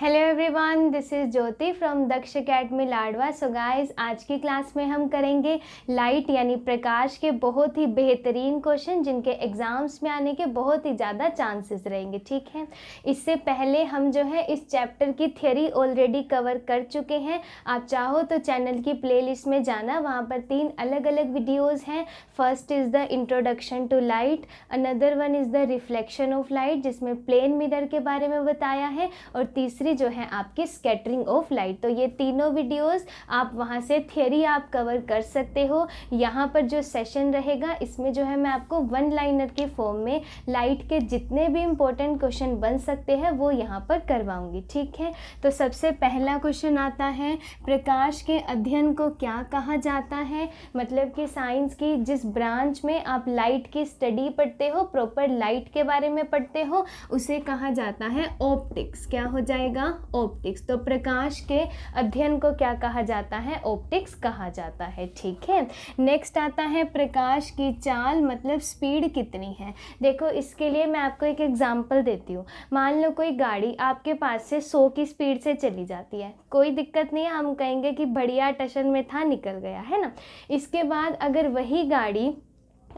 Hello everyone, this is Jyoti from Daksh academy Ladwa. So guys, आज की class में हम करेंगे लाइट यानी प्रकाश के बहुत ही बेहतरीन क्वेश्चन जिनके एग्जाम्स में आने के बहुत ही ज़्यादा चांसेस रहेंगे। ठीक है, इससे पहले हम जो है इस चैप्टर की थ्योरी ऑलरेडी कवर कर चुके हैं। आप चाहो तो चैनल की प्लेलिस्ट में जाना, वहाँ पर 3 अलग अलग वीडियोज़ हैं। First is the introduction to light, another one is the reflection of light जिसमें प्लेन मिरर के बारे में बताया है, और तीसरी जो है आपकी स्कैटरिंग ऑफ लाइट। तो ये तीनों वीडियोस आप वहाँ से थियरी आप कवर कर सकते हो। यहाँ पर जो सेशन रहेगा इसमें जो है मैं आपको 1 लाइनर के फॉर्म में लाइट के जितने भी इम्पोर्टेंट क्वेश्चन बन सकते हैं वो यहाँ पर करवाऊंगी। ठीक है, तो सबसे पहला क्वेश्चन आता है, प्रकाश के अध्ययन को क्या कहा जाता है। मतलब कि साइंस की जिस ब्रांच में आप लाइट की स्टडी पढ़ते हो, प्रॉपर लाइट के बारे में पढ़ते हो, उसे कहा जाता है ऑप्टिक्स। क्या हो जाएगा? ऑप्टिक्स। तो प्रकाश के अध्ययन को क्या कहा जाता है? ऑप्टिक्स कहा जाता है। ठीक है, नेक्स्ट आता है प्रकाश की चाल, मतलब स्पीड कितनी है। देखो, इसके लिए मैं आपको एक एग्जांपल देती हूँ। मान लो कोई गाड़ी आपके पास से 100 की स्पीड से चली जाती है, कोई दिक्कत नहीं है, हम कहेंगे कि बढ़िया टशन में था, निकल गया, है ना। इसके बाद अगर वही गाड़ी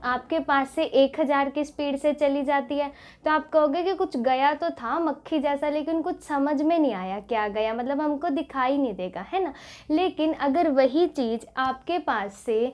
आपके पास से 1000 की स्पीड से चली जाती है तो आप कहोगे कि कुछ गया तो था मक्खी जैसा, लेकिन कुछ समझ में नहीं आया क्या गया, मतलब हमको दिखाई नहीं देगा, है ना। लेकिन अगर वही चीज़ आपके पास से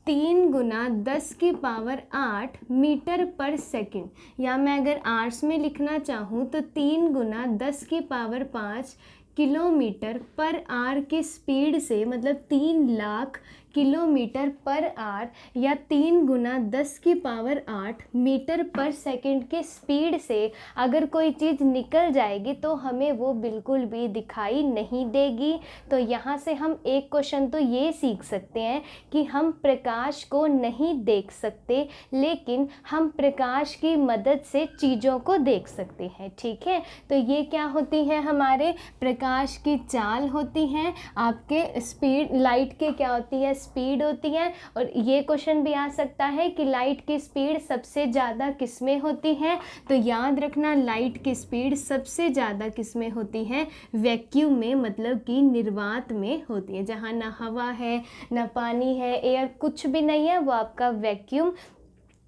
3 गुना 10 की पावर 8 मीटर पर सेकंड, या मैं अगर आर्ट्स में लिखना चाहूँ तो 3 गुना 10 की पावर 5 किलोमीटर पर आर की स्पीड से, मतलब 3 लाख किलोमीटर पर आर, या 3 गुना 10 की पावर 8 मीटर पर सेकंड की स्पीड से अगर कोई चीज़ निकल जाएगी तो हमें वो बिल्कुल भी दिखाई नहीं देगी। तो यहाँ से हम एक क्वेश्चन तो ये सीख सकते हैं कि हम प्रकाश को नहीं देख सकते, लेकिन हम प्रकाश की मदद से चीज़ों को देख सकते हैं। ठीक है, तो ये क्या होती है, हमारे प्रकाश की चाल होती हैं। आपके स्पीड, लाइट के क्या होती है, स्पीड होती है। और ये क्वेश्चन भी आ सकता है कि लाइट की स्पीड सबसे ज़्यादा किस में होती है। तो याद रखना, लाइट की स्पीड सबसे ज़्यादा किस में होती है? वैक्यूम में, मतलब कि निर्वात में होती है, जहाँ ना हवा है ना पानी है, एयर कुछ भी नहीं है, वो आपका वैक्यूम,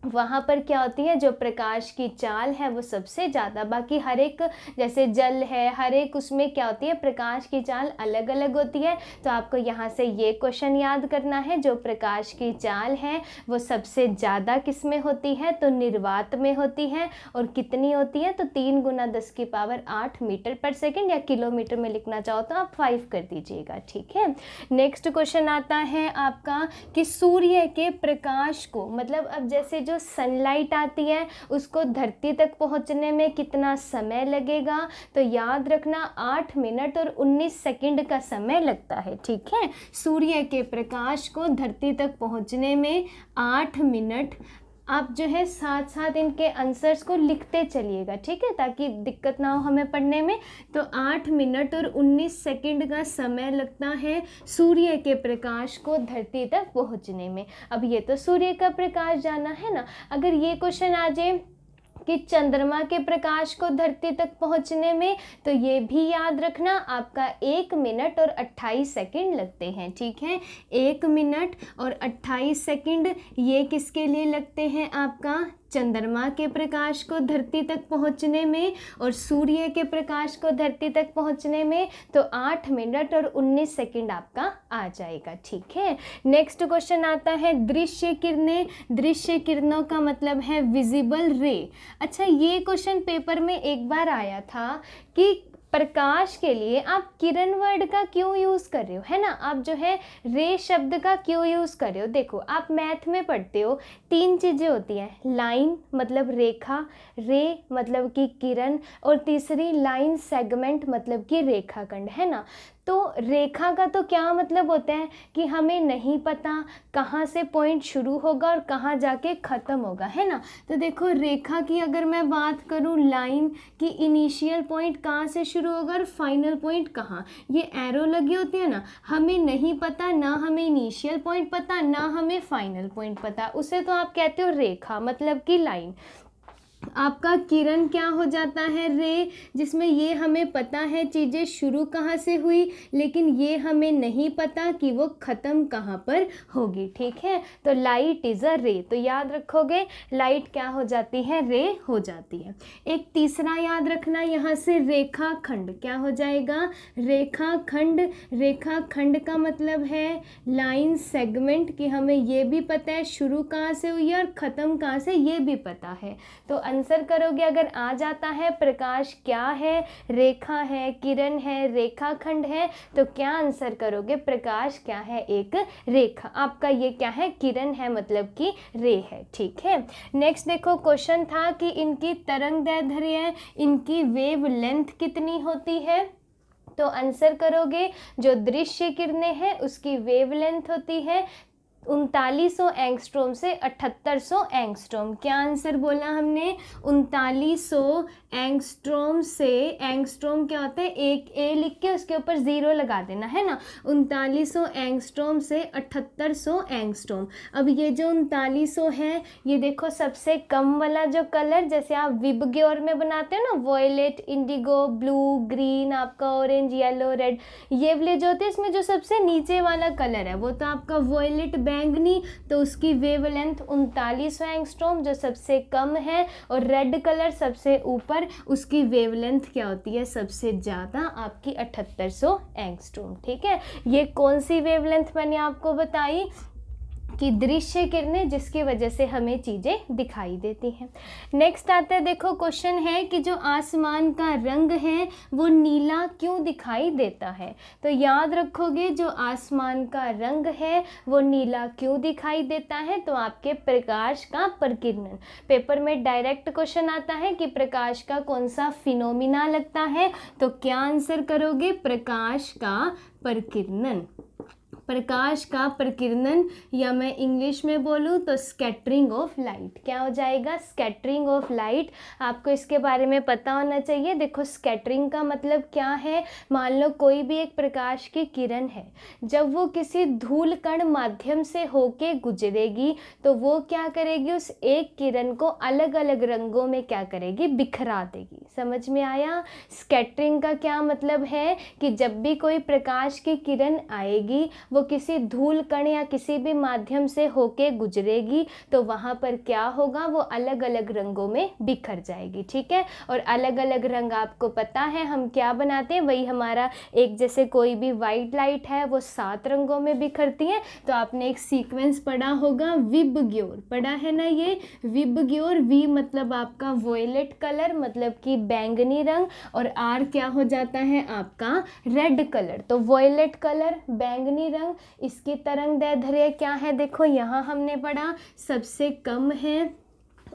वहाँ पर क्या होती है, जो प्रकाश की चाल है वो सबसे ज़्यादा। बाकी हर एक, जैसे जल है, हर एक उसमें क्या होती है, प्रकाश की चाल अलग अलग होती है। तो आपको यहाँ से ये क्वेश्चन याद करना है, जो प्रकाश की चाल है वो सबसे ज़्यादा किस में होती है? तो निर्वात में होती है। और कितनी होती है? तो 3 गुना 10 की पावर 8 मीटर पर सेकेंड, या किलोमीटर में लिखना चाहो तो आप 5 कर दीजिएगा। ठीक है, नेक्स्ट क्वेश्चन आता है आपका कि सूर्य के प्रकाश को, मतलब अब जैसे जो सनलाइट आती है उसको धरती तक पहुंचने में कितना समय लगेगा। तो याद रखना 8 मिनट और 19 सेकंड का समय लगता है। ठीक है, सूर्य के प्रकाश को धरती तक पहुंचने में 8 मिनट। आप जो है साथ साथ इनके आंसर्स को लिखते चलिएगा, ठीक है, ताकि दिक्कत ना हो हमें पढ़ने में। तो 8 मिनट और 19 सेकंड का समय लगता है सूर्य के प्रकाश को धरती तक पहुंचने में। अब ये तो सूर्य का प्रकाश जाना है ना। अगर ये क्वेश्चन आ जाए कि चंद्रमा के प्रकाश को धरती तक पहुंचने में, तो ये भी याद रखना आपका 1 मिनट और 28 सेकंड लगते हैं। ठीक है, 1 मिनट और 28 सेकंड ये किसके लिए लगते हैं? आपका चंद्रमा के प्रकाश को धरती तक पहुंचने में, और सूर्य के प्रकाश को धरती तक पहुंचने में तो 8 मिनट और 19 सेकंड आपका आ जाएगा। ठीक है, नेक्स्ट क्वेश्चन आता है दृश्य किरणें। दृश्य किरणों का मतलब है विजिबल रे। अच्छा, ये क्वेश्चन पेपर में एक बार आया था कि प्रकाश के लिए आप किरण वर्ड का क्यों यूज़ कर रहे हो, है ना। आप जो है रे शब्द का क्यों यूज़ कर रहे हो। देखो, आप मैथ में पढ़ते हो 3 चीज़ें होती हैं, लाइन मतलब रेखा, रे मतलब कि किरण, और तीसरी लाइन सेगमेंट मतलब कि रेखाखंड, है ना। तो रेखा का तो क्या मतलब होता है कि हमें नहीं पता कहाँ से पॉइंट शुरू होगा और कहाँ जाके ख़त्म होगा, है ना। तो देखो, रेखा की अगर मैं बात करूँ, लाइन की इनिशियल पॉइंट कहाँ से शुरू होगा और फाइनल पॉइंट कहाँ, ये एरो लगी होती है ना, हमें नहीं पता, ना हमें इनिशियल पॉइंट पता, ना हमें फाइनल पॉइंट पता, उसे तो आप कहते हो रेखा, मतलब कि लाइन। आपका किरण क्या हो जाता है, रे, जिसमें ये हमें पता है चीज़ें शुरू कहाँ से हुई, लेकिन ये हमें नहीं पता कि वो ख़त्म कहाँ पर होगी। ठीक है, तो लाइट इज़ अ रे, तो याद रखोगे लाइट क्या हो जाती है, रे हो जाती है। एक तीसरा याद रखना यहाँ से, रेखाखंड क्या हो जाएगा, रेखाखंड। रेखाखंड का मतलब है लाइन सेगमेंट, कि हमें ये भी पता है शुरू कहाँ से हुई है और ख़त्म कहाँ से, ये भी पता है। तो आंसर करोगे अगर आ जाता है प्रकाश क्या है, रेखा है, किरण है, रेखाखंड है, तो क्या आंसर करोगे, प्रकाश क्या है, एक रेखा। आपका ये क्या है, किरण है, मतलब कि रे है। ठीक है, नेक्स्ट देखो क्वेश्चन था कि इनकी तरंगदैर्ध्य, इनकी वेव लेंथ कितनी होती है। तो आंसर करोगे जो दृश्य किरणें हैं उसकी वेवलेंथ होती है 3900 एंगस्ट्रोम से 7800 एंगस्ट्रोम। क्या आंसर बोला हमने, 3900 एंगस्ट्रोम से, एंगस्ट्रोम क्या होता है, एक ए लिख के उसके ऊपर 0 लगा देना है ना, 3900 एंगस्ट्रोम से 7800 एंगस्ट्रोम। अब ये जो 3900 है, ये देखो सबसे कम वाला जो कलर, जैसे आप विबग्योर में बनाते हो ना, वॉयलेट, इंडिगो, ब्लू, ग्रीन, आपका ऑरेंज, येलो, रेड, ये वाले जो होते हैं, इसमें जो सबसे नीचे वाला कलर है वो तो आपका वॉयलेट बैंगनी, तो उसकी वेवलेंथ 3900 एंगस्ट्रोम जो सबसे कम है, और रेड कलर सबसे ऊपर, उसकी वेवलेंथ क्या होती है, सबसे ज़्यादा, आपकी 7800 एंगस्ट्रोम। ठीक है, ये कौन सी वेवलेंथ मैंने आपको बताई कि दृश्य किरणें, जिसकी वजह से हमें चीज़ें दिखाई देती हैं। नेक्स्ट आता है, देखो क्वेश्चन है कि जो आसमान का रंग है वो नीला क्यों दिखाई देता है। तो याद रखोगे जो आसमान का रंग है वो नीला क्यों दिखाई देता है, तो आपके प्रकाश का प्रकीर्णन। पेपर में डायरेक्ट क्वेश्चन आता है कि प्रकाश का कौन सा फिनोमिना लगता है, तो क्या आंसर करोगे, प्रकाश का प्रकीर्णन। प्रकाश का प्रकीर्णन, या मैं इंग्लिश में बोलूँ तो स्कैटरिंग ऑफ लाइट। क्या हो जाएगा, स्कैटरिंग ऑफ लाइट। आपको इसके बारे में पता होना चाहिए। देखो स्कैटरिंग का मतलब क्या है, मान लो कोई भी एक प्रकाश की किरण है, जब वो किसी धूल कण माध्यम से होके गुजरेगी तो वो क्या करेगी, उस एक किरण को अलग अलग रंगों में क्या करेगी, बिखरा देगी। समझ में आया। स्कैटरिंग का क्या मतलब है कि जब भी कोई प्रकाश की किरण आएगी वो किसी धूल कण या किसी भी माध्यम से होके गुजरेगी तो वहाँ पर क्या होगा, वो अलग अलग रंगों में बिखर जाएगी। ठीक है, और अलग अलग रंग आपको पता है हम क्या बनाते हैं, वही हमारा एक, जैसे कोई भी वाइट लाइट है वो 7 रंगों में बिखरती है। तो आपने एक सीक्वेंस पढ़ा होगा, विबग्योर पढ़ा है ना, ये विबग्योर, वी मतलब आपका वॉयलेट कलर, मतलब कि बैंगनी रंग, और आर क्या हो जाता है आपका रेड कलर। तो वॉयलेट कलर, बैंगनी रंग, इसकी तरंगदैर्ध्य क्या है, देखो यहाँ हमने पढ़ा सबसे कम है,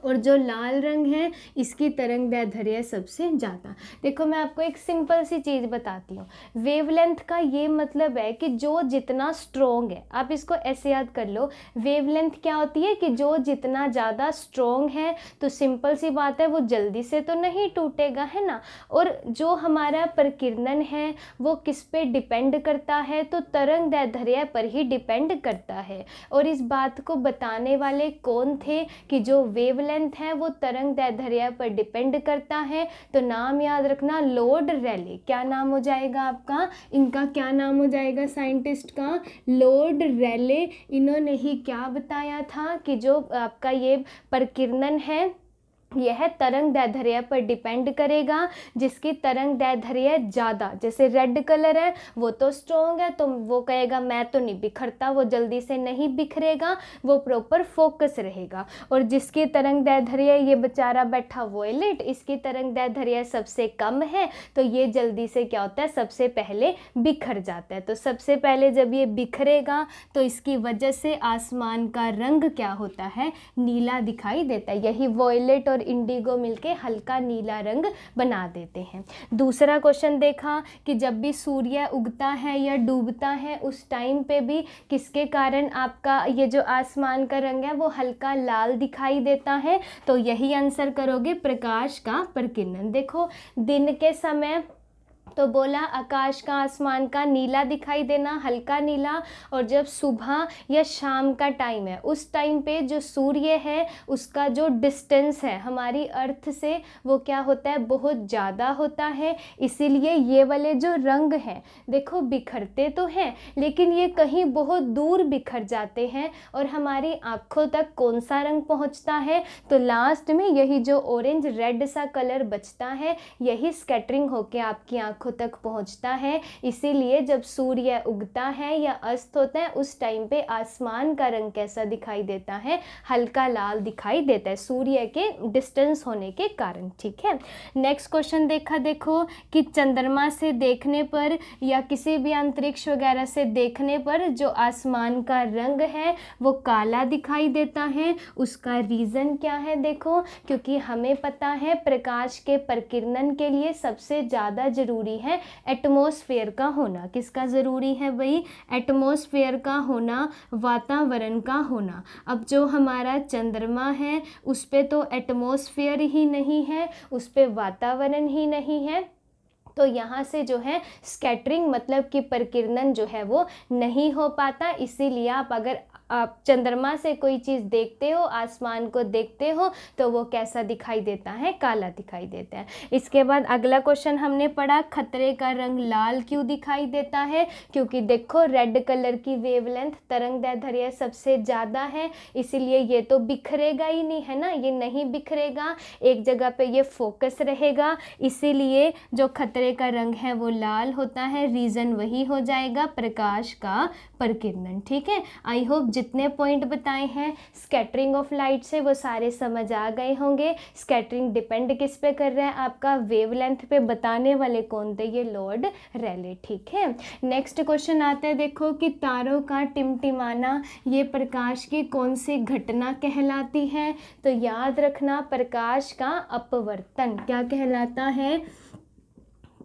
और जो लाल रंग है इसकी तरंगदैर्ध्य सबसे ज़्यादा। देखो मैं आपको एक सिंपल सी चीज़ बताती हूँ, वेवलेंथ का ये मतलब है कि जो जितना स्ट्रॉन्ग है, आप इसको ऐसे याद कर लो, वेवलेंथ क्या होती है कि जो जितना ज़्यादा स्ट्रॉन्ग है, तो सिंपल सी बात है वो जल्दी से तो नहीं टूटेगा, है ना। और जो हमारा प्रकीर्णन है वो किस पे डिपेंड करता है, तो तरंगदैर्ध्य पर ही डिपेंड करता है। और इस बात को बताने वाले कौन थे कि जो वेवलेंथ है वो तरंगदैर्ध्य पर डिपेंड करता है, तो नाम याद रखना, लॉर्ड रैले। क्या नाम हो जाएगा आपका, इनका क्या नाम हो जाएगा साइंटिस्ट का, लॉर्ड रैले। इन्होंने ही क्या बताया था कि जो आपका ये प्रकीर्णन है यह तरंगदैर्ध्य पर डिपेंड करेगा, जिसकी तरंगदैर्ध्य ज़्यादा, जैसे रेड कलर है वो तो स्ट्रॉन्ग है, तो वो कहेगा मैं तो नहीं बिखरता, वो जल्दी से नहीं बिखरेगा, वो प्रॉपर फोकस रहेगा। और जिसकी तरंगदैर्ध्य, ये बेचारा बैठा वॉयलेट, इसकी तरंगदैर्ध्य सबसे कम है, तो ये जल्दी से क्या होता है, सबसे पहले बिखर जाता है। तो सबसे पहले जब ये बिखरेगा तो इसकी वजह से आसमान का रंग क्या होता है, नीला दिखाई देता है। यही वॉयलेट और इंडिगो मिलके हल्का नीला रंग बना देते हैं। दूसरा क्वेश्चन देखा कि जब भी सूर्य उगता है या डूबता है उस टाइम पे भी किसके कारण आपका ये जो आसमान का रंग है वो हल्का लाल दिखाई देता है, तो यही आंसर करोगे, प्रकाश का प्रकीर्णन। देखो दिन के समय तो बोला आकाश का, आसमान का नीला दिखाई देना, हल्का नीला। और जब सुबह या शाम का टाइम है उस टाइम पे जो सूर्य है उसका जो डिस्टेंस है हमारी अर्थ से वो क्या होता है, बहुत ज़्यादा होता है। इसीलिए ये वाले जो रंग हैं देखो बिखरते तो हैं लेकिन ये कहीं बहुत दूर बिखर जाते हैं और हमारी आँखों तक कौन सा रंग पहुँचता है, तो लास्ट में यही जो ऑरेंज रेड सा कलर बचता है यही स्कैटरिंग होके आपकी आँखों तक पहुंचता है। इसीलिए जब सूर्य उगता है या अस्त होता है उस टाइम पे आसमान का रंग कैसा दिखाई देता है, हल्का लाल दिखाई देता है सूर्य के डिस्टेंस होने के कारण। ठीक है, नेक्स्ट क्वेश्चन देखो कि चंद्रमा से देखने पर या किसी भी अंतरिक्ष वगैरह से देखने पर जो आसमान का रंग है वो काला दिखाई देता है। उसका रीज़न क्या है, देखो क्योंकि हमें पता है प्रकाश के प्रकीर्णन के लिए सबसे ज़्यादा ज़रूरी है एटमॉस्फेयर का होना। किसका ज़रूरी है भाई, एटमॉस्फेयर का होना, वातावरण का होना। अब जो हमारा चंद्रमा है उस पे तो एटमॉस्फेयर ही नहीं है, उस पे वातावरण ही नहीं है, तो यहाँ से जो है स्कैटरिंग मतलब कि प्रकीर्णन जो है वो नहीं हो पाता। इसीलिए अगर आप चंद्रमा से कोई चीज़ देखते हो, आसमान को देखते हो, तो वो कैसा दिखाई देता है, काला दिखाई देता है। इसके बाद अगला क्वेश्चन हमने पढ़ा खतरे का रंग लाल क्यों दिखाई देता है, क्योंकि देखो रेड कलर की वेवलेंथ तरंगदैर्ध्य सबसे ज़्यादा है, इसीलिए ये तो बिखरेगा ही नहीं, है ना, ये नहीं बिखरेगा, एक जगह पे ये फोकस रहेगा, इसीलिए जो खतरे का रंग है वो लाल होता है। रीज़न वही हो जाएगा प्रकाश का प्रकीर्णन। ठीक है, आई होप जितने पॉइंट बताए हैं स्कैटरिंग ऑफ लाइट से वो सारे समझ आ गए होंगे। स्कैटरिंग डिपेंड किस पे कर रहा है, आपका वेवलेंथ पे। बताने वाले कौन थे, ये लॉर्ड रेले। ठीक है, नेक्स्ट क्वेश्चन आता है देखो कि तारों का टिमटिमाना ये प्रकाश की कौन सी घटना कहलाती है, तो याद रखना प्रकाश का अपवर्तन क्या कहलाता है,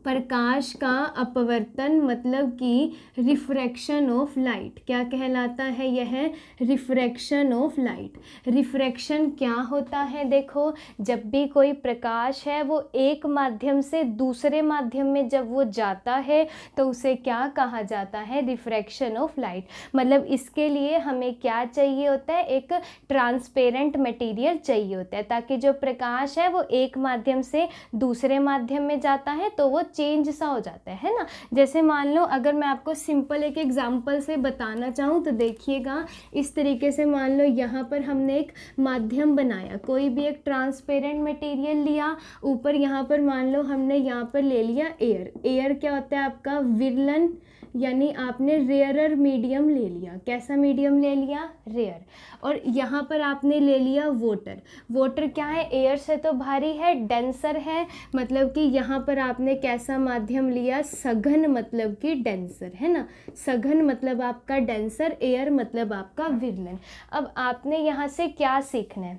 प्रकाश का अपवर्तन मतलब कि रिफ्रैक्शन ऑफ लाइट। क्या कहलाता है यह, रिफ्रैक्शन ऑफ लाइट। रिफ्रैक्शन क्या होता है, देखो जब भी कोई प्रकाश है वो एक माध्यम से दूसरे माध्यम में जब वो जाता है तो उसे क्या कहा जाता है, रिफ्रैक्शन ऑफ लाइट। मतलब इसके लिए हमें क्या चाहिए होता है, एक ट्रांसपेरेंट मटेरियल चाहिए होता है ताकि जो प्रकाश है वो एक माध्यम से दूसरे माध्यम में जाता है तो वो चेंज सा हो जाता है ना। जैसे मान लो अगर मैं आपको सिंपल एक एग्जांपल से बताना चाहूँ तो देखिएगा, इस तरीके से मान लो यहाँ पर हमने एक माध्यम बनाया, कोई भी एक ट्रांसपेरेंट मटेरियल लिया, ऊपर यहाँ पर मान लो हमने यहाँ पर ले लिया एयर। एयर क्या होता है आपका, विरलन, यानी आपने रेयरर मीडियम ले लिया। कैसा मीडियम ले लिया, रेयर। और यहाँ पर आपने ले लिया वाटर। वाटर क्या है, एयर से तो भारी है, डेंसर है, मतलब कि यहाँ पर आपने कैसा माध्यम लिया, सघन मतलब कि डेंसर, है ना। सघन मतलब आपका डेंसर, एयर मतलब आपका विरलन। अब आपने यहाँ से क्या सीखना है,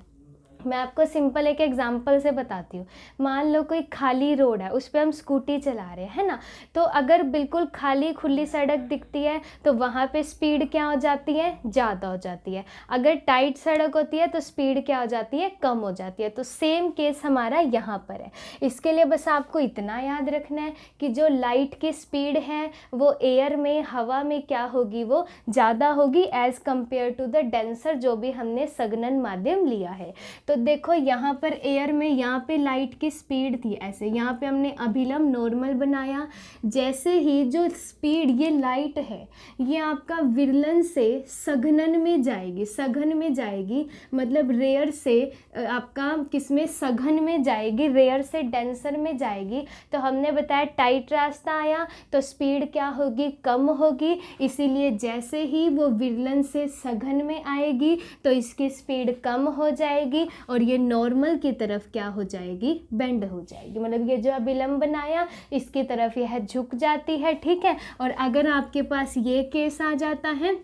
मैं आपको सिंपल एक एग्जांपल से बताती हूँ। मान लो कोई खाली रोड है, उस पर हम स्कूटी चला रहे हैं ना, तो अगर बिल्कुल खाली खुली सड़क दिखती है तो वहाँ पे स्पीड क्या हो जाती है, ज़्यादा हो जाती है। अगर टाइट सड़क होती है तो स्पीड क्या हो जाती है, कम हो जाती है। तो सेम केस हमारा यहाँ पर है। इसके लिए बस आपको इतना याद रखना है कि जो लाइट की स्पीड है वो एयर में, हवा में क्या होगी, वो ज़्यादा होगी as compared to the denser जो भी हमने सघनन माध्यम लिया है। तो देखो यहाँ पर एयर में यहाँ पे लाइट की स्पीड थी ऐसे, यहाँ पे हमने अभिलंब नॉर्मल बनाया। जैसे ही जो स्पीड ये लाइट है ये आपका विरलन से सघनन में जाएगी, सघन में जाएगी, मतलब रेयर से आपका किसमें, सघन में जाएगी, रेयर से डेंसर में जाएगी। तो हमने बताया टाइट रास्ता आया तो स्पीड क्या होगी, कम होगी। इसीलिए जैसे ही वो विरलन से सघन में आएगी तो इसकी स्पीड कम हो जाएगी और ये नॉर्मल की तरफ क्या हो जाएगी, बेंड हो जाएगी। मतलब ये जो अभिलंब बनाया इसकी तरफ यह झुक जाती है। ठीक है, और अगर आपके पास ये केस आ जाता है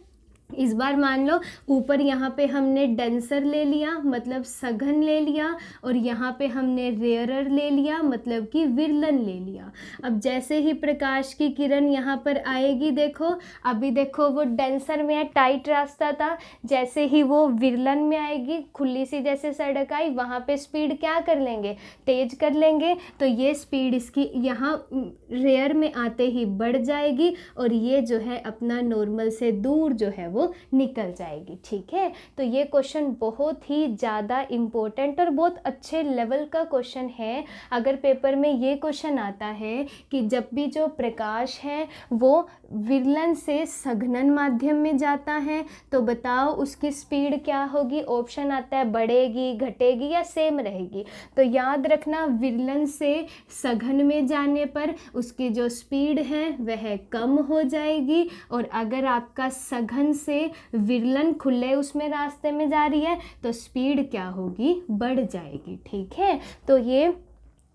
इस बार मान लो ऊपर यहाँ पे हमने डेंसर ले लिया मतलब सघन ले लिया, और यहाँ पे हमने रेयरर ले लिया मतलब कि विरलन ले लिया। अब जैसे ही प्रकाश की किरण यहाँ पर आएगी, देखो अभी देखो वो डेंसर में है, टाइट रास्ता था, जैसे ही वो विरलन में आएगी, खुली सी जैसे सड़क आई, वहाँ पे स्पीड क्या कर लेंगे, तेज कर लेंगे। तो ये स्पीड इसकी यहाँ रेयर में आते ही बढ़ जाएगी, और ये जो है अपना नॉर्मल से दूर जो है वो निकल जाएगी। ठीक है, तो ये क्वेश्चन बहुत ही ज़्यादा इम्पोर्टेंट और बहुत अच्छे लेवल का क्वेश्चन है। अगर पेपर में ये क्वेश्चन आता है कि जब भी जो प्रकाश है वो विरलन से सघनन माध्यम में जाता है, तो बताओ उसकी स्पीड क्या होगी। ऑप्शन आता है बढ़ेगी, घटेगी या सेम रहेगी। तो याद रखना विरलन से सघन में जाने पर उसकी जो स्पीड है वह कम हो जाएगी, और अगर आपका सघन से विरलन खुले उसमें रास्ते में जा रही है तो स्पीड क्या होगी, बढ़ जाएगी। ठीक है, तो ये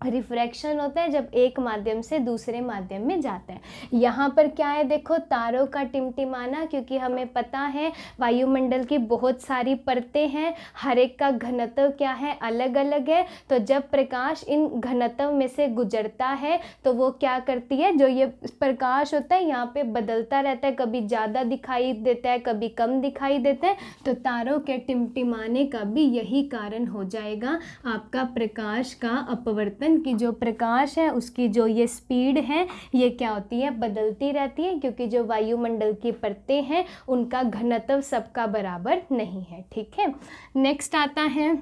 रिफ्रैक्शन होता है जब एक माध्यम से दूसरे माध्यम में जाता है। यहाँ पर क्या है, देखो तारों का टिमटिमाना, क्योंकि हमें पता है वायुमंडल की बहुत सारी परतें हैं, हर एक का घनत्व क्या है, अलग अलग है। तो जब प्रकाश इन घनत्व में से गुजरता है तो वो क्या करती है, जो ये प्रकाश होता है यहाँ पे बदलता रहता है, कभी ज़्यादा दिखाई देता है, कभी कम दिखाई देता है। तो तारों के टिमटिमाने का भी यही कारण हो जाएगा आपका प्रकाश का अपवर्तन, की जो प्रकाश है उसकी जो ये स्पीड है ये क्या होती है, बदलती रहती है, क्योंकि जो वायुमंडल की परतें हैं उनका घनत्व सबका बराबर नहीं है। ठीक है, नेक्स्ट आता है,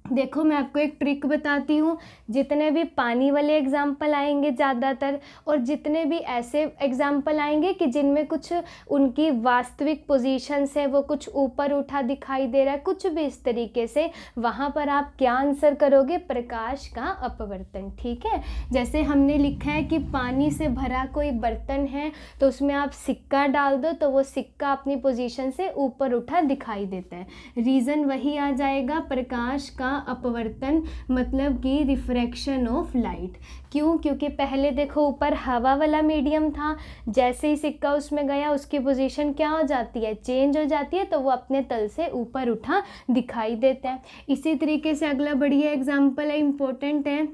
देखो मैं आपको एक ट्रिक बताती हूँ। जितने भी पानी वाले एग्जाम्पल आएंगे ज़्यादातर, और जितने भी ऐसे एग्जाम्पल आएंगे कि जिनमें कुछ उनकी वास्तविक पोजीशंस है वो कुछ ऊपर उठा दिखाई दे रहा है, कुछ भी इस तरीके से, वहाँ पर आप क्या आंसर करोगे, प्रकाश का अपवर्तन। ठीक है, जैसे हमने लिखा है कि पानी से भरा कोई बर्तन है तो उसमें आप सिक्का डाल दो तो वो सिक्का अपनी पोजीशन से ऊपर उठा दिखाई देता है। रीज़न वही आ जाएगा, प्रकाश का अपवर्तन मतलब कि रिफ्रैक्शन ऑफ लाइट। क्यों, क्योंकि पहले देखो ऊपर हवा वाला मीडियम था, जैसे ही सिक्का उसमें गया उसकी पोजीशन क्या हो जाती है, चेंज हो जाती है, तो वो अपने तल से ऊपर उठा दिखाई देता है। इसी तरीके से अगला बढ़िया एग्जाम्पल है, इम्पोर्टेंट है,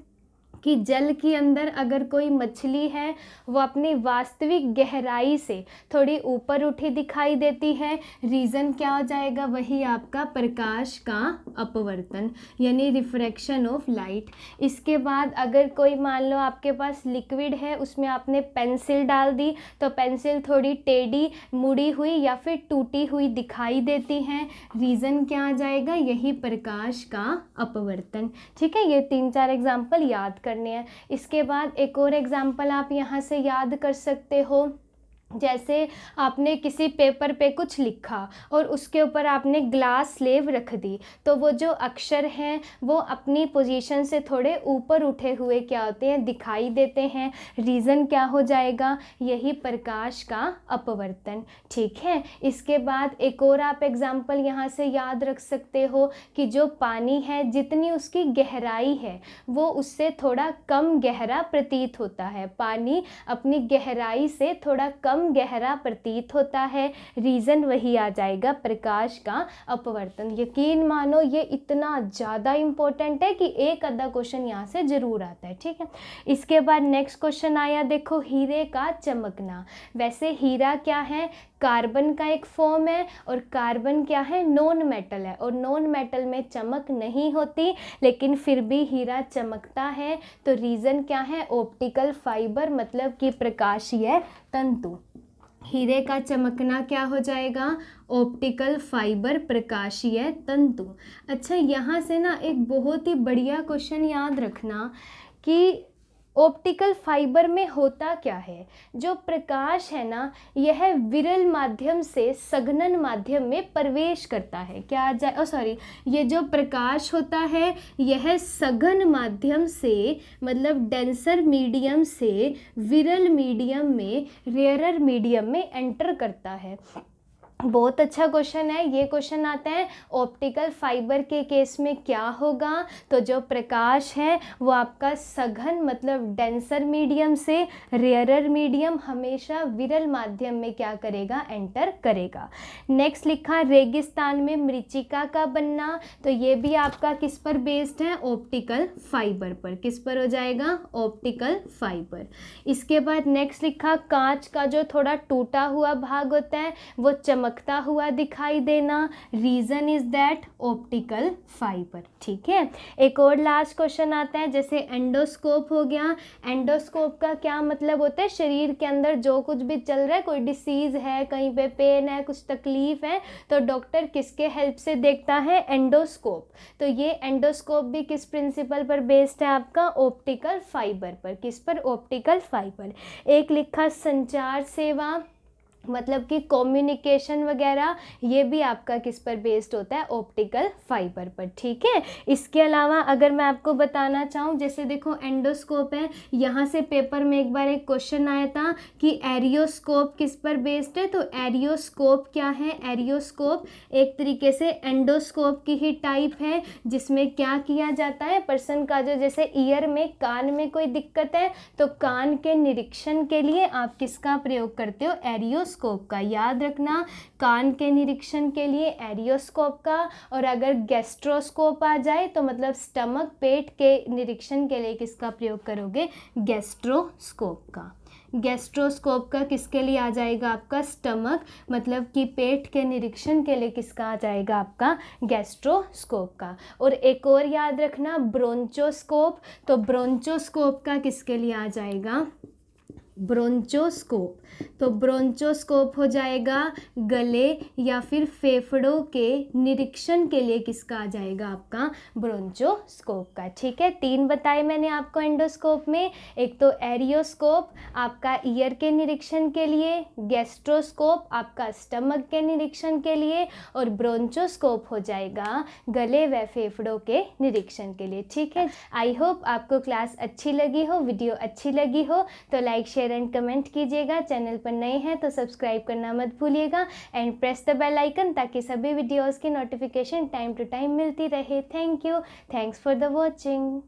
कि जल के अंदर अगर कोई मछली है वो अपनी वास्तविक गहराई से थोड़ी ऊपर उठी दिखाई देती है। रीज़न क्या हो जाएगा, वही आपका प्रकाश का अपवर्तन यानी रिफ्रैक्शन ऑफ लाइट। इसके बाद अगर कोई मान लो आपके पास लिक्विड है, उसमें आपने पेंसिल डाल दी तो पेंसिल थोड़ी टेढ़ी मुड़ी हुई या फिर टूटी हुई दिखाई देती है। रीज़न क्या आ जाएगा, यही प्रकाश का अपवर्तन। ठीक है, ये 3-4 एग्जाम्पल याद करने हैं। इसके बाद एक और एग्जाम्पल आप यहाँ से याद कर सकते हो, जैसे आपने किसी पेपर पे कुछ लिखा और उसके ऊपर आपने ग्लास स्लेब रख दी, तो वो जो अक्षर हैं वो अपनी पोजीशन से थोड़े ऊपर उठे हुए क्या होते हैं, दिखाई देते हैं। रीज़न क्या हो जाएगा, यही प्रकाश का अपवर्तन। ठीक है, इसके बाद एक और आप एग्जाम्पल यहाँ से याद रख सकते हो कि जो पानी है जितनी उसकी गहराई है वो उससे थोड़ा कम गहरा प्रतीत होता है। पानी अपनी गहराई से थोड़ा कम गहरा प्रतीत होता है। रीज़न वही आ जाएगा, प्रकाश का अपवर्तन। यकीन मानो ये इतना ज़्यादा इम्पोर्टेंट है कि एक आधा क्वेश्चन यहाँ से ज़रूर आता है। ठीक है, इसके बाद नेक्स्ट क्वेश्चन आया, देखो हीरे का चमकना। वैसे हीरा क्या है, कार्बन का एक फॉर्म है, और कार्बन क्या है, नॉन मेटल है, और नॉन मेटल में चमक नहीं होती, लेकिन फिर भी हीरा चमकता है। तो रीज़न क्या है, ऑप्टिकल फाइबर मतलब कि प्रकाशीय तंतु। हीरे का चमकना क्या हो जाएगा, ऑप्टिकल फाइबर प्रकाशीय तंतु। अच्छा, यहाँ से ना एक बहुत ही बढ़िया क्वेश्चन याद रखना कि ऑप्टिकल फाइबर में होता क्या है। जो प्रकाश है ना यह विरल माध्यम से सघनन माध्यम में प्रवेश करता है। क्या आ जाए, ये जो प्रकाश होता है यह सघन माध्यम से मतलब डेंसर मीडियम से विरल मीडियम में, रेयरर मीडियम में एंटर करता है। बहुत अच्छा क्वेश्चन है। ये क्वेश्चन आता है ऑप्टिकल फाइबर के केस में क्या होगा, तो जो प्रकाश है वो आपका सघन मतलब डेंसर मीडियम से रेयरर मीडियम हमेशा विरल माध्यम में क्या करेगा, एंटर करेगा। नेक्स्ट लिखा रेगिस्तान में मरीचिका का बनना, तो ये भी आपका किस पर बेस्ड है, ऑप्टिकल फाइबर पर। किस पर हो जाएगा, ऑप्टिकल फाइबर। इसके बाद नेक्स्ट लिखा कांच का जो थोड़ा टूटा हुआ भाग होता है वो चमकता हुआ दिखाई देना, reason is that optical fibre. ठीक है, एक और लास्ट क्वेश्चन आता है, जैसे एंडोस्कोप हो गया। एंडोस्कोप का क्या मतलब होता है, शरीर के अंदर जो कुछ भी चल रहा है, कोई डिसीज है, कहीं पे पेन है, कुछ तकलीफ है, तो डॉक्टर किसके हेल्प से देखता है, एंडोस्कोप। तो ये एंडोस्कोप भी किस प्रिंसिपल पर बेस्ड है आपका, ऑप्टिकल फाइबर पर। किस पर, ऑप्टिकल फाइबर। एक लिखा संचार सेवा मतलब कि कम्युनिकेशन वगैरह, ये भी आपका किस पर बेस्ड होता है, ऑप्टिकल फाइबर पर। ठीक है, इसके अलावा अगर मैं आपको बताना चाहूँ, जैसे देखो एंडोस्कोप है, यहाँ से पेपर में एक बार एक क्वेश्चन आया था कि एरियोस्कोप किस पर बेस्ड है, तो एरियोस्कोप क्या है, एरियोस्कोप एक तरीके से एंडोस्कोप की ही टाइप है, जिसमें क्या किया जाता है, पर्सन का जो जैसे ईयर में, कान में कोई दिक्कत है तो कान के निरीक्षण के लिए आप किसका प्रयोग करते हो, एरियोस्कोप का। याद रखना, कान के निरीक्षण के लिए एरियोस्कोप का, और अगर गैस्ट्रोस्कोप आ जाए तो मतलब स्टमक, पेट के निरीक्षण के लिए किसका प्रयोग करोगे, गैस्ट्रोस्कोप का। गैस्ट्रोस्कोप का किसके लिए आ जाएगा आपका, स्टमक मतलब कि पेट के निरीक्षण के लिए किसका आ जाएगा आपका, गैस्ट्रोस्कोप का। और एक और याद रखना ब्रोंचोस्कोप, तो ब्रोंचोस्कोप का किसके लिए आ जाएगा, ब्रोंचोस्कोप। तो ब्रोंचोस्कोप हो जाएगा गले या फिर फेफड़ों के निरीक्षण के लिए किसका आ जाएगा आपका, ब्रोंचोस्कोप का। ठीक है, 3 बताए मैंने आपको एंडोस्कोप में, एक तो एरियोस्कोप आपका ईयर के निरीक्षण के लिए, गैस्ट्रोस्कोप आपका स्टमक के निरीक्षण के लिए, और ब्रोंचोस्कोप हो जाएगा गले व फेफड़ों के निरीक्षण के लिए। ठीक है, आई होप आपको क्लास अच्छी लगी हो, वीडियो अच्छी लगी हो, तो लाइक शेयर एंड कमेंट कीजिएगा। चैनल पर नए हैं तो सब्सक्राइब करना मत भूलिएगा and press the bell icon, ताकि सभी वीडियोस की नोटिफिकेशन टाइम टू टाइम मिलती रहे। Thank you, thanks for the watching.